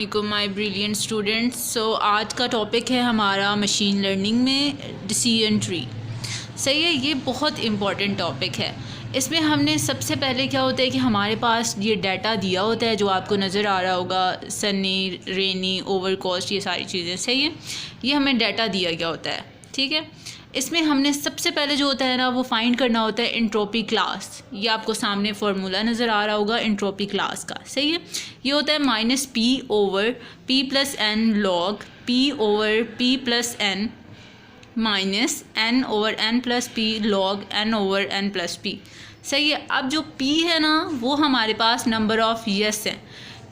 My brilliant students. सो आज का topic है हमारा मशीन लर्निंग में डिसीजन ट्री। सही है, ये बहुत इम्पॉर्टेंट टॉपिक है। इसमें हमने सबसे पहले क्या होता है कि हमारे पास ये डाटा दिया होता है जो आपको नज़र आ रहा होगा, सनी, रेनी, ओवरकास्ट, ये सारी चीज़ें। सही है, ये हमें डाटा दिया गया होता है। ठीक है, इसमें हमने सबसे पहले जो होता है ना वो फाइंड करना होता है एंट्रोपी क्लास। ये आपको सामने फार्मूला नज़र आ रहा होगा एंट्रोपी क्लास का। सही है, ये होता है minus p over p plus n log p over p plus n minus n over n plus p log n over n plus p. सही है, अब जो पी है ना वो हमारे पास नंबर ऑफ़ यस है।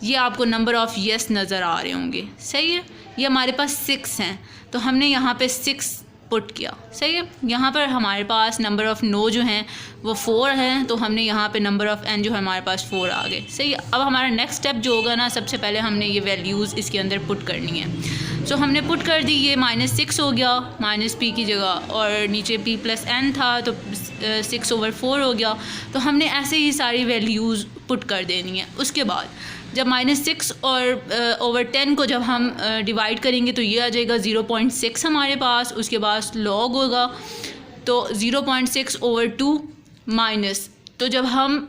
ये आपको नंबर ऑफ़ यस नज़र आ रहे होंगे। सही है, ये हमारे पास 6 हैं तो हमने यहाँ पे 6 पुट किया। सही है, यहाँ पर हमारे पास नंबर ऑफ़ नो जो हैं वो 4 हैं तो हमने यहाँ पे नंबर ऑफ़ एन जो है हमारे पास 4 आ गए। सही है, अब हमारा नेक्स्ट स्टेप जो होगा ना, सबसे पहले हमने ये वैल्यूज़ इसके अंदर पुट करनी है। सो हमने पुट कर दी, ये -6 हो गया माइनस पी की जगह, और नीचे p प्लस एन था तो 6 ओवर 4 हो गया। तो हमने ऐसे ही सारी वैल्यूज़ पुट कर देनी है। उसके बाद जब -6 और ओवर 10 को जब हम डिवाइड करेंगे तो ये आ जाएगा 0.6 हमारे पास। उसके बाद लॉग होगा तो 0.6 ओवर 2 माइनस, तो जब हम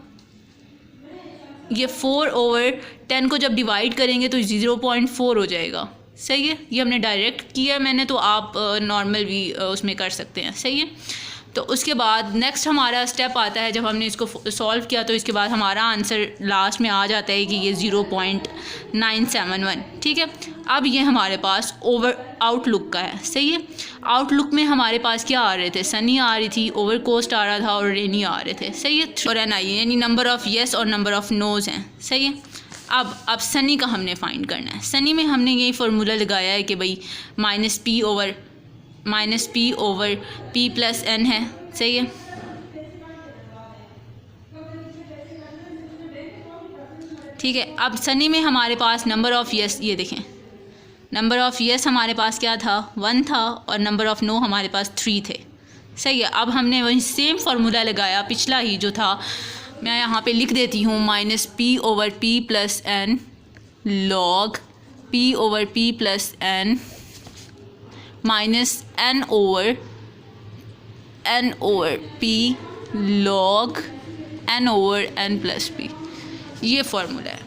ये 4 ओवर 10 को जब डिवाइड करेंगे तो 0.4 हो जाएगा। सही है, ये हमने डायरेक्ट किया है मैंने, तो आप नॉर्मल भी उसमें कर सकते हैं। सही है, तो उसके बाद नेक्स्ट हमारा स्टेप आता है, जब हमने इसको सॉल्व किया तो इसके बाद हमारा आंसर लास्ट में आ जाता है कि ये 0.971। ठीक है, अब ये हमारे पास ओवर आउटलुक का है। सही है, आउटलुक में हमारे पास क्या आ रहे थे, सनी आ रही थी, ओवरकास्ट आ रहा था और रेनी आ रहे थे। सही है, और एन आई यानी नंबर ऑफ़ येस और नंबर ऑफ़ नोज़ हैं। सही है, अब सनी का हमने फाइंड करना है। सनी में हमने यही फार्मूला लगाया है कि भाई minus p over p plus n है। सही है, ठीक है। अब सनी में हमारे पास नंबर ऑफ़ यस, ये देखें नंबर ऑफ़ यस हमारे पास क्या था, 1 था, और नंबर ऑफ़ नो हमारे पास 3 थे। सही है, अब हमने वही सेम फार्मूला लगाया पिछला ही जो था, मैं यहाँ पे लिख देती हूँ minus p over p plus n log p over p plus n minus n over p log n over n plus p. ये फार्मूला है।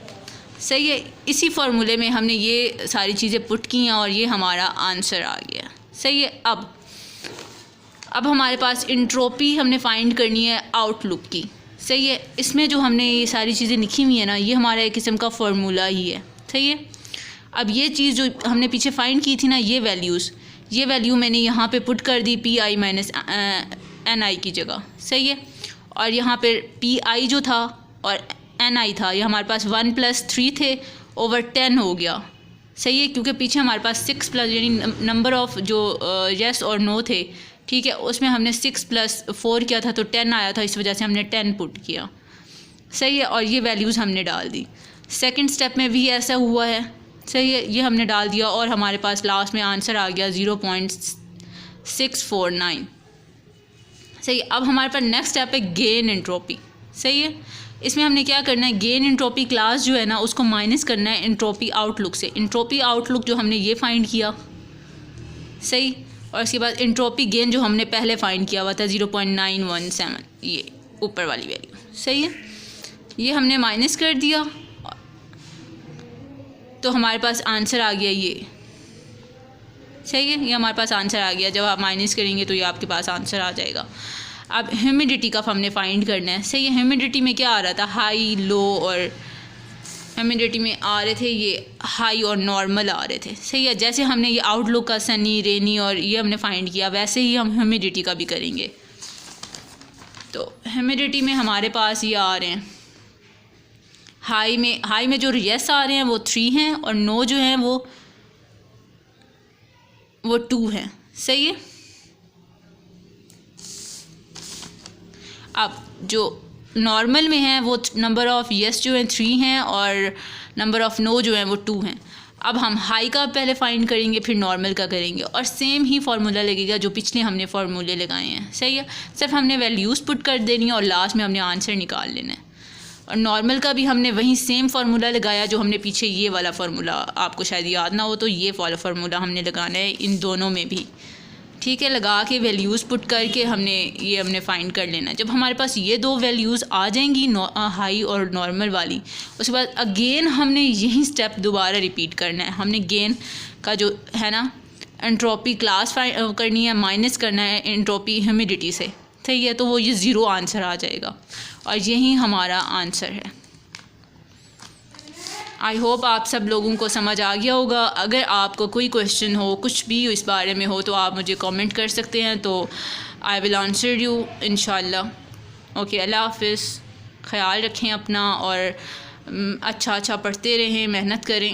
सही है, इसी फार्मूले में हमने ये सारी चीज़ें पुट की हैं और ये हमारा आंसर आ गया। सही है, अब हमारे पास इंट्रोपी हमने फाइंड करनी है आउटलुक की। सही है, इसमें जो हमने ये सारी चीज़ें लिखी हुई है ना, ये हमारा एक किस्म का फार्मूला ही है। सही है, अब ये चीज़ जो हमने पीछे फाइंड की थी ना, ये वैल्यू मैंने यहाँ पे पुट कर दी पी आई माइनस एन आई की जगह। सही है, और यहाँ पे पी आई जो था और एन आई था, ये हमारे पास 1 + 3 थे ओवर 10 हो गया। सही है, क्योंकि पीछे हमारे पास 6 प्लस यानी नंबर ऑफ़ जो यस और नो थे, ठीक है, उसमें हमने 6 + 4 किया था तो 10 आया था, इस वजह से हमने 10 पुट किया। सही है, और ये वैल्यूज़ हमने डाल दी। सेकंड स्टेप में भी ऐसा हुआ है। सही है, ये हमने डाल दिया और हमारे पास लास्ट में आंसर आ गया 0.649। सही है, अब हमारे पास नेक्स्ट स्टेप है गेन एंट्रोपी। सही है, इसमें हमने क्या करना है, गेन एंट्रोपी क्लास जो है ना उसको माइनस करना है एंट्रोपी आउटलुक से। एंट्रोपी आउटलुक जो हमने ये फाइंड किया, सही, और इसके बाद एंट्रोपी गेन जो हमने पहले फाइंड किया हुआ था 0.917, ये ऊपर वाली वैल्यू। सही है, ये हमने माइनस कर दिया तो हमारे पास आंसर आ गया ये। सही है, ये हमारे पास आंसर आ गया। जब आप माइनस करेंगे तो ये आपके पास आंसर आ जाएगा। अब ह्यूमिडिटी का हमने फाइंड करना है। सही है, ह्यूमिडिटी में क्या आ रहा था, हाई, लो, और ह्यूमिडिटी में आ रहे थे ये हाई और नॉर्मल आ रहे थे। सही है, जैसे हमने ये आउटलुक का सनी, रेनी और ये हमने फाइंड किया, वैसे ही हम ह्यूमिडिटी का भी करेंगे। तो ह्यूमिडिटी में हमारे पास ये आ रहे हैं, हाई में जो यस आ रहे हैं वो 3 हैं और नो जो हैं वो 2 हैं। सही है, अब जो नॉर्मल में है वो नंबर ऑफ़ यस जो हैं 3 हैं और नंबर ऑफ़ नो जो हैं वो 2 हैं। अब हम हाई का पहले फाइंड करेंगे फिर नॉर्मल का करेंगे, और सेम ही फार्मूला लगेगा जो पिछले हमने फार्मूले लगाए हैं। सही है, सिर्फ हमने वैल्यूज़ पुट कर देनी है और लास्ट में हमने आंसर निकाल लेना है। और नॉर्मल का भी हमने वही सेम फार्मूला लगाया जो हमने पीछे ये वाला फार्मूला, आपको शायद याद ना हो तो ये वाला फार्मूला हमने लगाना है इन दोनों में भी, ठीक है। लगा के वैल्यूज़ पुट करके हमने फाइंड कर लेना है। जब हमारे पास ये दो वैल्यूज़ आ जाएंगी हाई और नॉर्मल वाली, उसके बाद अगेन हमने यही स्टेप दोबारा रिपीट करना है। हमने गेन का जो है ना एंट्रोपी क्लास करनी है, माइनस करना है एंट्रोपी ह्यूमिडिटी से, ठीक है। तो वो ये ज़ीरो आंसर आ जाएगा और यही हमारा आंसर है। आई होप आप सब लोगों को समझ आ गया होगा। अगर आपको कोई क्वेश्चन हो, कुछ भी इस बारे में हो, तो आप मुझे कमेंट कर सकते हैं, तो आई विल आंसर यू इंशाल्लाह। ओके, अल्लाह हाफिज़। ख्याल रखें अपना और अच्छा पढ़ते रहें, मेहनत करें।